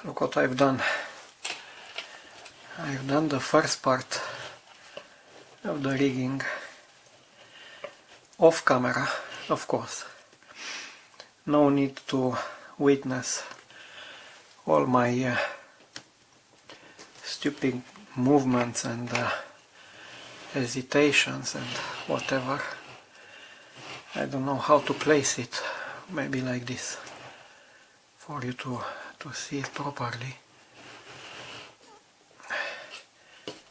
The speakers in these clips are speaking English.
look what I've done. I've done the first part of the rigging off camera, of course. No need to witness all my stupid movements and hesitations and whatever. I don't know how to place it, maybe like this, for you to see it properly.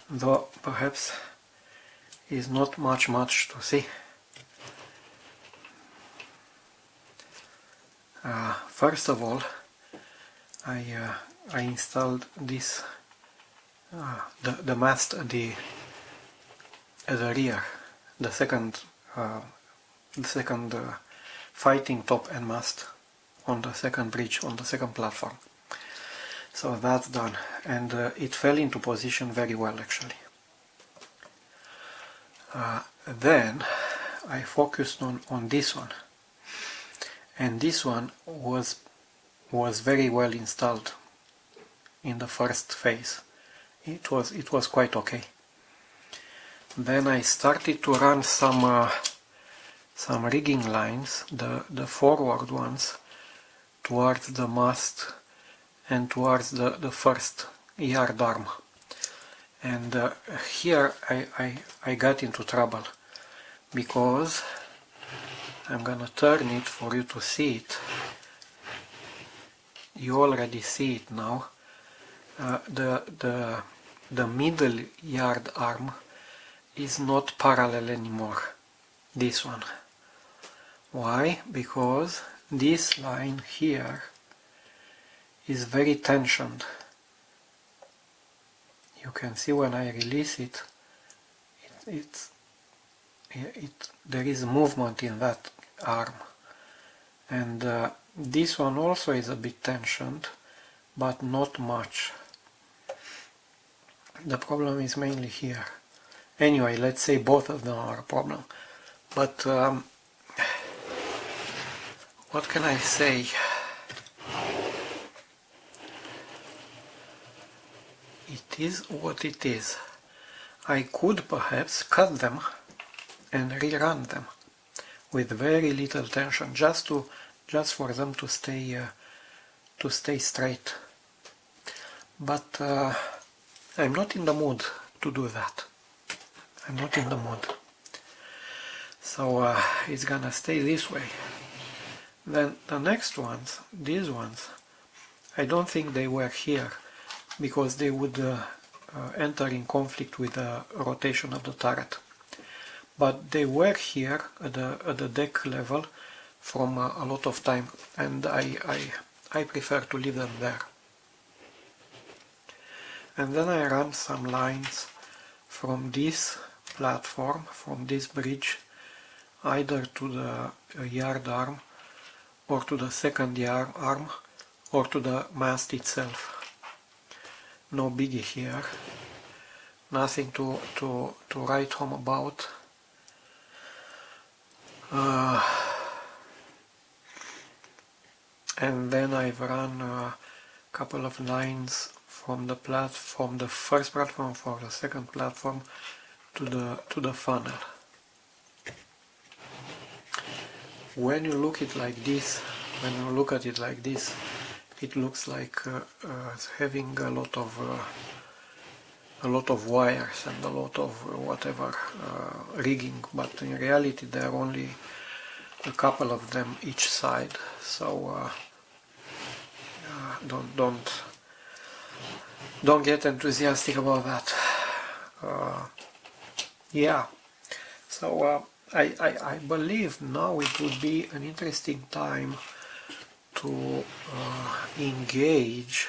Though perhaps is not much to see. First of all, I installed this the mast at the rear, the second fighting top and mast on the second bridge, on the second platform. So that's done, and it fell into position very well actually. Then I focused on this one, and this one was very well installed in the first phase. It was quite okay. Then I started to run some rigging lines, the forward ones, towards the mast and towards the first yard arm. And here I got into trouble, because I'm gonna turn it for you to see it. You already see it now. The middle yard arm is not parallel anymore, this one. Why? Because this line here is very tensioned. You can see when I release it, there is movement in that arm. And this one also is a bit tensioned, but not much. The problem is mainly here. Anyway, let's say both of them are a problem. But what can I say? It is what it is. I could perhaps cut them and rerun them with very little tension, just for them to stay straight. But I'm not in the mood to do that. I'm not in the mood. So it's gonna stay this way. Then the next ones, these ones, I don't think they were here, because they would enter in conflict with the rotation of the turret. But they were here at the deck level from a lot of time, and I prefer to leave them there. And then I ran some lines from this platform, from this bridge, either to the yard arm, or to the second yard arm, or to the mast itself. No biggie here, nothing to write home about. And then I've run a couple of lines from the first platform for the second platform to the funnel. When you look at it like this, it looks like having a lot of wires and a lot of whatever rigging, but in reality there are only a couple of them each side. So don't get enthusiastic about that. Yeah. So I believe now it would be an interesting time to engage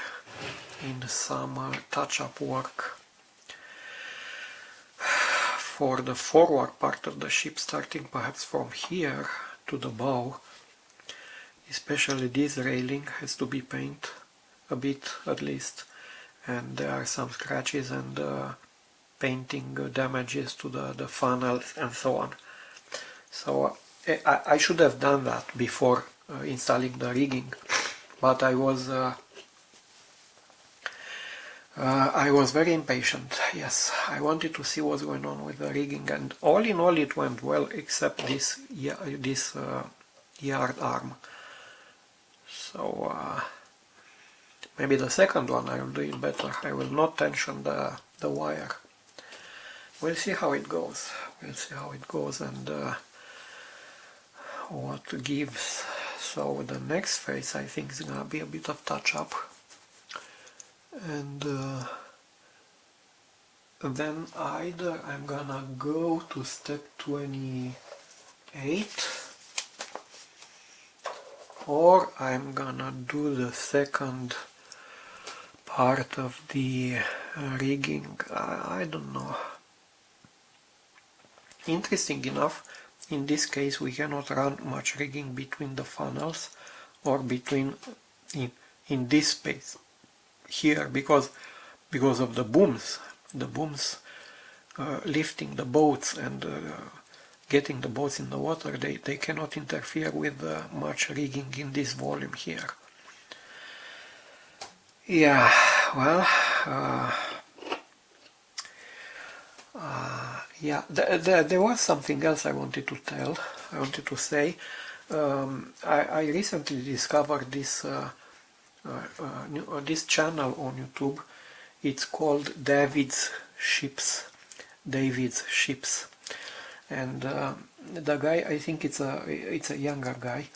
in some touch-up work for the forward part of the ship, starting perhaps from here to the bow. Especially this railing has to be painted a bit at least, and there are some scratches and painting damages to the funnels and so on. So I should have done that before installing the rigging, but I was I was very impatient, yes. I wanted to see what's going on with the rigging, and all in all it went well, except this yard arm. So maybe the second one I will do it better. I will not tension the wire. We'll see how it goes. We'll see how it goes and what gives. So the next phase I think is gonna be a bit of touch up, and then either I'm gonna go to step 28 or I'm gonna do the second part of the rigging. I don't know. Interesting enough, in this case we cannot run much rigging between the funnels or between in this space here because of the booms lifting the boats and getting the boats in the water. They cannot interfere with much rigging in this volume here. Yeah, well, yeah, there was something else I wanted to say. I recently discovered this this channel on YouTube. It's called David's Ships, and the guy, I think it's a younger guy,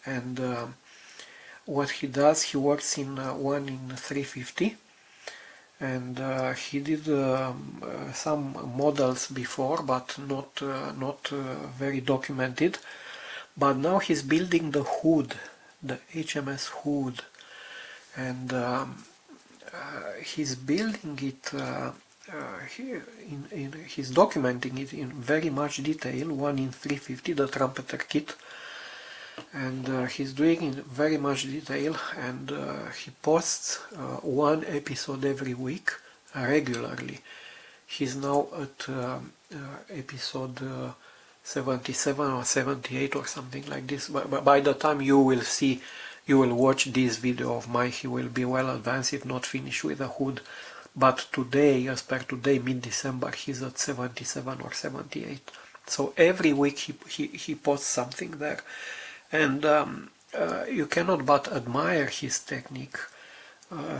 and what he does, he works in 1 in 350, and he did some models before, but not very documented. But now he's building the hood, the HMS hood, and he's building it. He's documenting it in very much detail. 1 in 350, the Trumpeter kit, and he's doing it in very much detail, and he posts one episode every week regularly. He's now at episode 77 or 78 or something like this. But by the time you will watch this video of mine, he will be well advanced, if not finished with the hood. But today, as per today, mid-December, he's at 77 or 78. So every week he posts something there, and you cannot but admire his technique.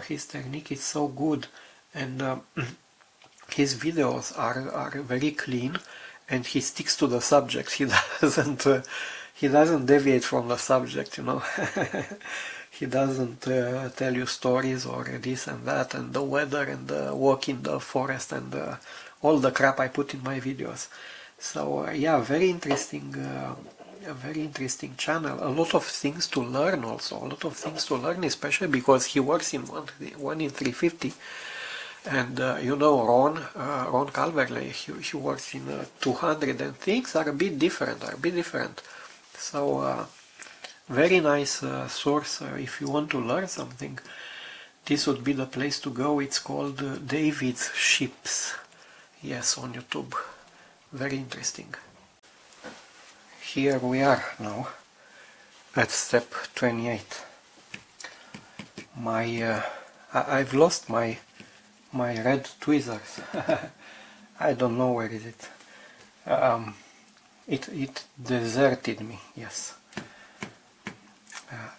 His technique is so good, and his videos are very clean, and he sticks to the subject. He doesn't deviate from the subject, you know. He doesn't tell you stories or this and that and the weather and the walk in the forest and all the crap I put in my videos. So yeah, very interesting, a very interesting channel. A lot of things to learn also. A lot of things to learn, especially because he works in 1 in 350. And you know, Ron Calverley, he works in 200, and things are a bit different. So very nice source if you want to learn something. This would be the place to go. It's called David's Ships. Yes, on YouTube. Very interesting. Here we are now at step 28. I've lost my red tweezers. I don't know where is it. It deserted me. Yes.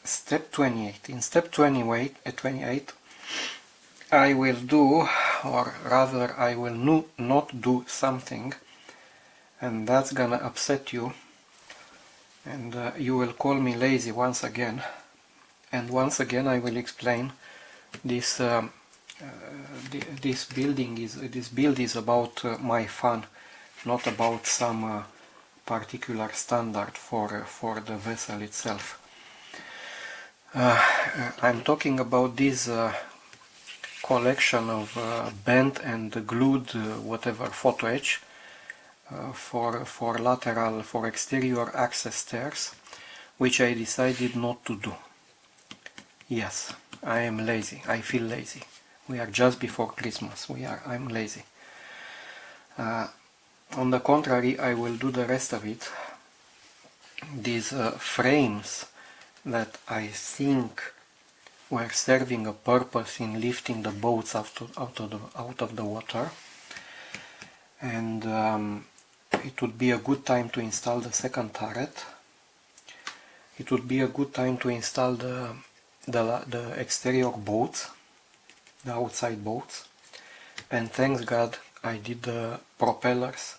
Step 28. In step 28, I will do, or rather I will not do something, and that's gonna upset you, and you will call me lazy once again. And once again I will explain this. This build is about my fun, not about some particular standard for the vessel itself. I'm talking about this collection of bent and glued whatever photo etch for exterior access stairs, which I decided not to do. Yes, I am lazy. I feel lazy. We are just before Christmas. I'm lazy. On the contrary, I will do the rest of it. These frames that I think were serving a purpose in lifting the boats out of the water, and it would be a good time to install the second turret. It would be a good time to install the exterior boats, the outside boats, and thanks God I did the propellers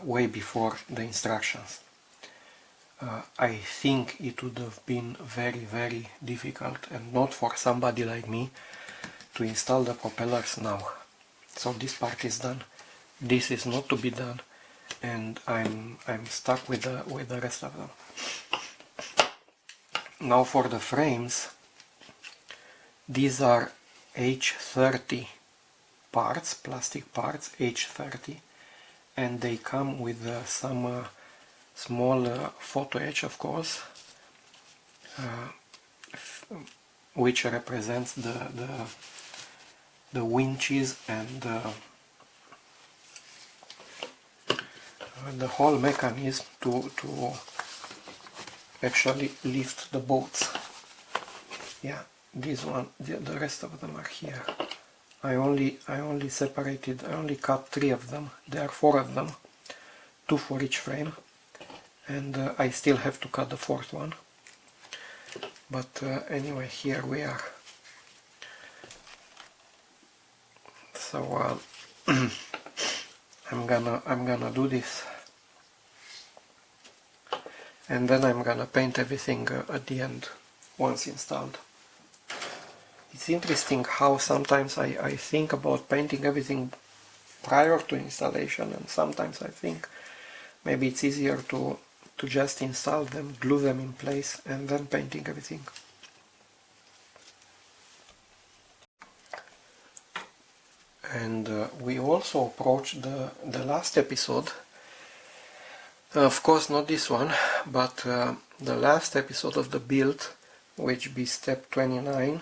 way before the instructions. I think it would have been very difficult, and not for somebody like me, to install the propellers now. So this part is done. This is not to be done, and I'm stuck with the rest of them. Now for the frames, these are H30 parts, plastic parts, H30, and they come with some small photo etch, of course, which represents the winches and the whole mechanism to actually lift the boats. Yeah, this one, the rest of them are here. I only cut 3 of them. There are 4 of them, 2 for each frame, and I still have to cut the 4th one. But anyway, here we are. So I'm gonna do this, and then I'm gonna paint everything at the end once installed. It's interesting how sometimes I think about painting everything prior to installation, and sometimes I think maybe it's easier to just install them, glue them in place, and then painting everything. And we also approached the last episode, of course not this one, but the last episode of the build, which be step 29.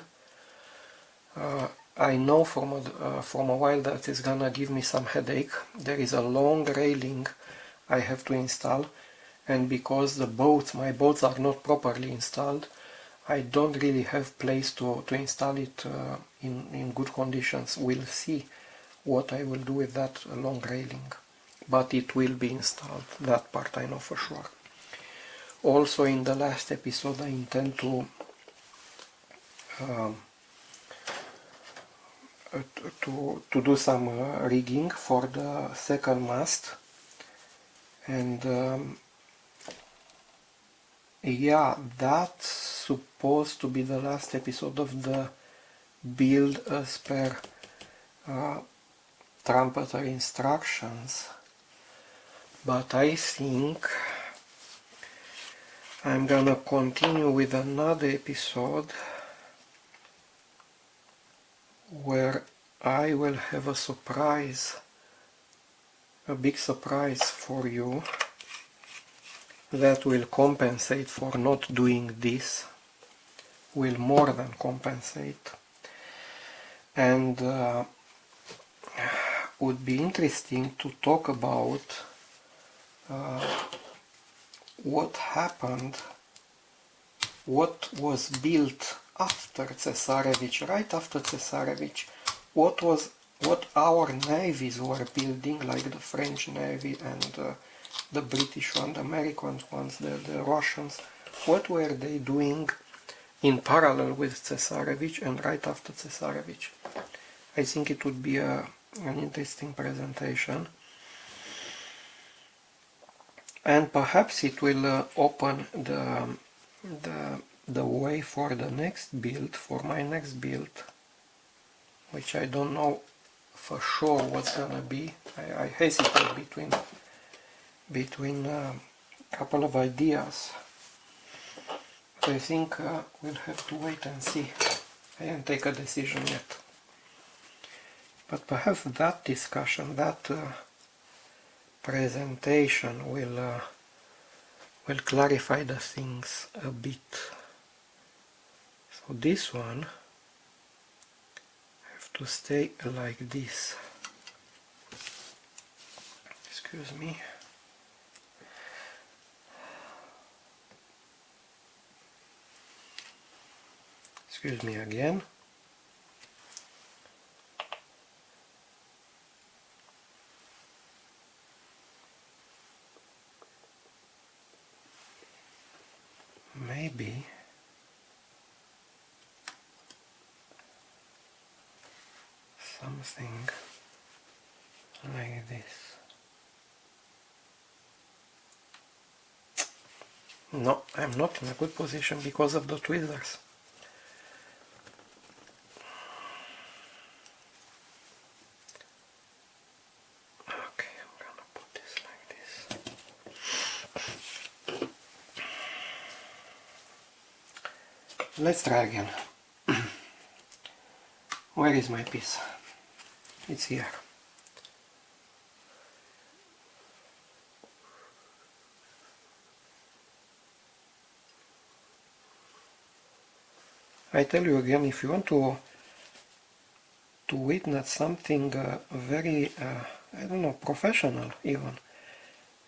I know from a while that it's gonna give me some headache. There is a long railing I have to install, and because my boats are not properly installed, I don't really have place to install it in good conditions. We'll see what I will do with that long railing, but it will be installed, that part I know for sure. Also in the last episode I intend to do some rigging for the second mast, and yeah, that's supposed to be the last episode of the build as per Trumpeter instructions, but I think I'm gonna continue with another episode where I will have a surprise, a big surprise for you that will compensate for not doing this, will more than compensate, and would be interesting to talk about what happened, what was built after Tsesarevich, right after Tsesarevich, what our navies were building, like the French Navy and the British one, the American ones, the Russians, what were they doing in parallel with Tsesarevich and right after Tsesarevich. I think it would be an interesting presentation, and perhaps it will open the way for the next build, for my next build, which I don't know for sure what's gonna be. I hesitate between a couple of ideas, so I think we'll have to wait and see. I didn't take a decision yet, but perhaps that discussion, that presentation will clarify the things a bit. So this one have to stay like this. Excuse me. Excuse me again. Maybe something like this. No, I'm not in a good position because of the tweezers. Okay, I'm gonna put this like this. Let's try again. Where is my piece? It's here. I tell you again, if you want to witness something very, I don't know, professional even,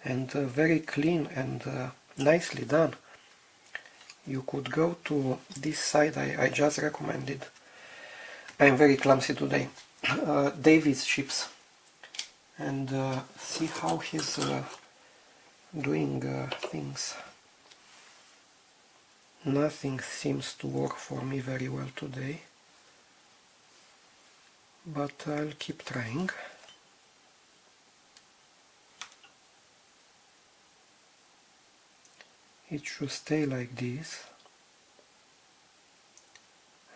and very clean and nicely done, you could go to this site I just recommended. I'm very clumsy today. David's Chips, and see how he's doing things. Nothing seems to work for me very well today, but I'll keep trying. It should stay like this.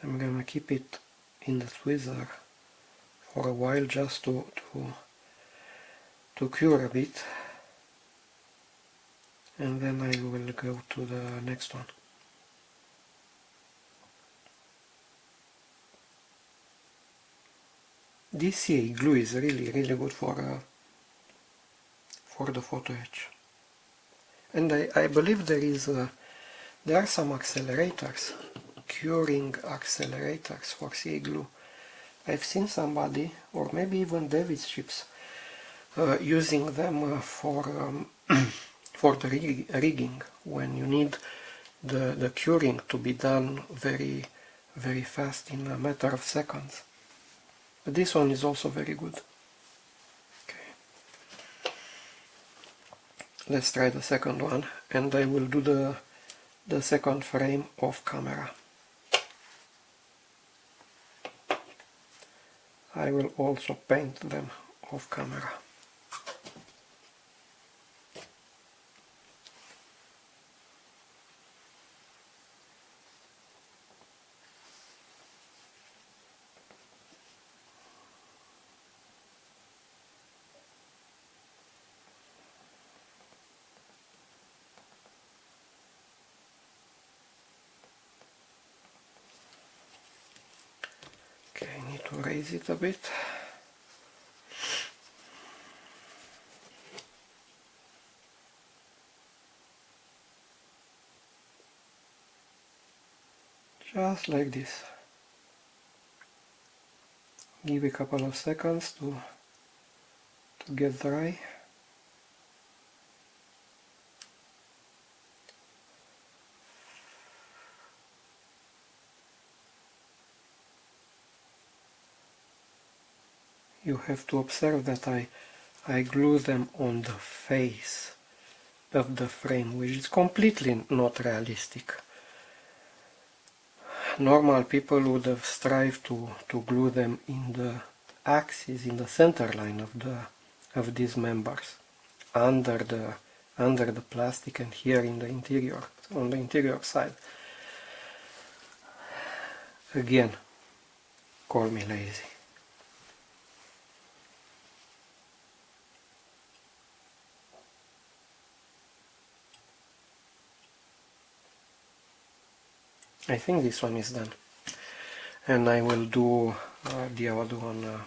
I'm gonna keep it in the tweezer for a while just to cure a bit, and then I will go to the next one. This CA glue is really good for the photo etch, and I believe there are some accelerators, curing accelerators for CA glue. I've seen somebody, or maybe even David's Chips, using them for the rigging, when you need the curing to be done very fast, in a matter of seconds. But this one is also very good. Okay. Let's try the second one, and I will do the second frame off camera. I will also paint them off camera. Okay, I need to raise it a bit. Just like this. Give a couple of seconds to get dry. You have to observe that I glue them on the face of the frame, which is completely not realistic. Normal people would have strived to glue them in the axis, in the center line of these members, under the plastic, and here in the interior, on the interior side. Again, call me lazy. I think this one is done, and I will do the other one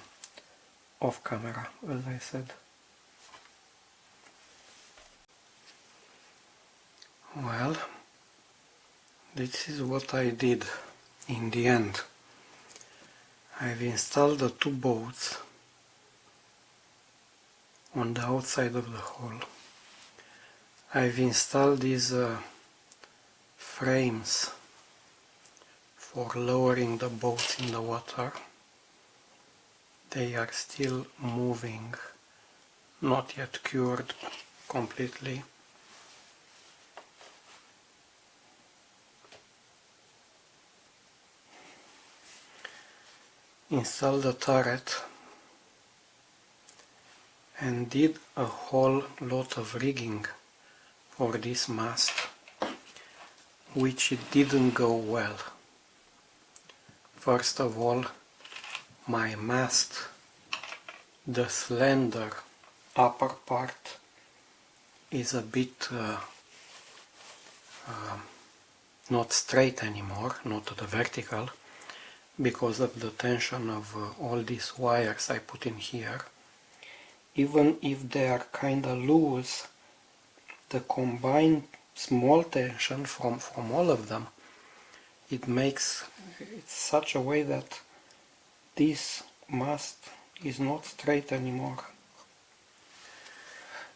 off camera, as I said. Well, this is what I did in the end. I've installed the two bolts on the outside of the hole. I've installed these frames for lowering the boats in the water. They are still moving, not yet cured completely. Installed the turret and did a whole lot of rigging for this mast, which it didn't go well. First of all, my mast, the slender upper part, is a bit not straight anymore, not the vertical, because of the tension of all these wires I put in here. Even if they are kinda loose, the combined small tension from all of them, it makes it such a way that this mast is not straight anymore.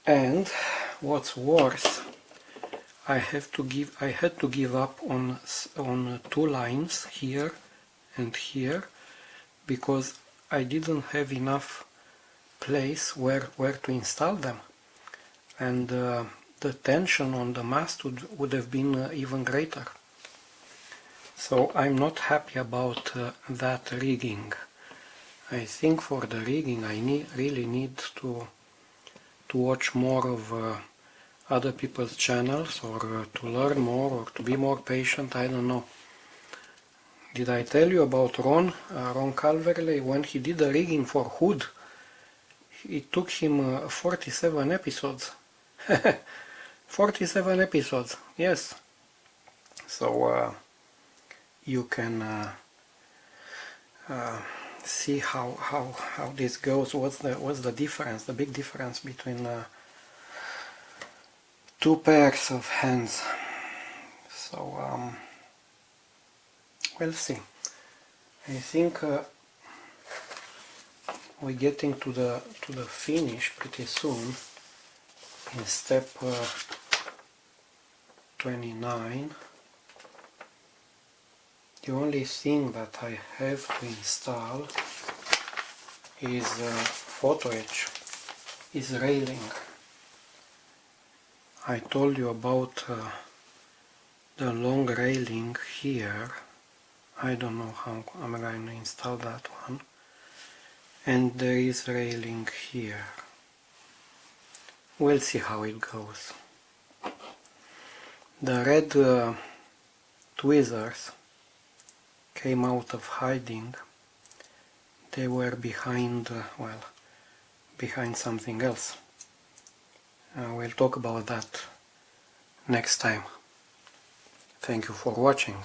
And what's worse, I had to give up on 2 lines here and here, because I didn't have enough place where to install them, and the tension on the mast would have been even greater. So I'm not happy about that rigging. I think for the rigging I really need to watch more of other people's channels, or to learn more, or to be more patient, I don't know. Did I tell you about Ron Calverley, when he did the rigging for Hood? It took him 47 episodes. 47 episodes, yes. So you can see how this goes. What's the difference, the big difference between 2 pairs of hands. So we'll see. I think we're getting to the finish pretty soon, in step 29. The only thing that I have to install is photo etch, is railing. I told you about the long railing here. I don't know how I'm going to install that one. And there is railing here. We'll see how it goes. The red tweezers came out of hiding. They were behind, behind something else. We'll talk about that next time. Thank you for watching.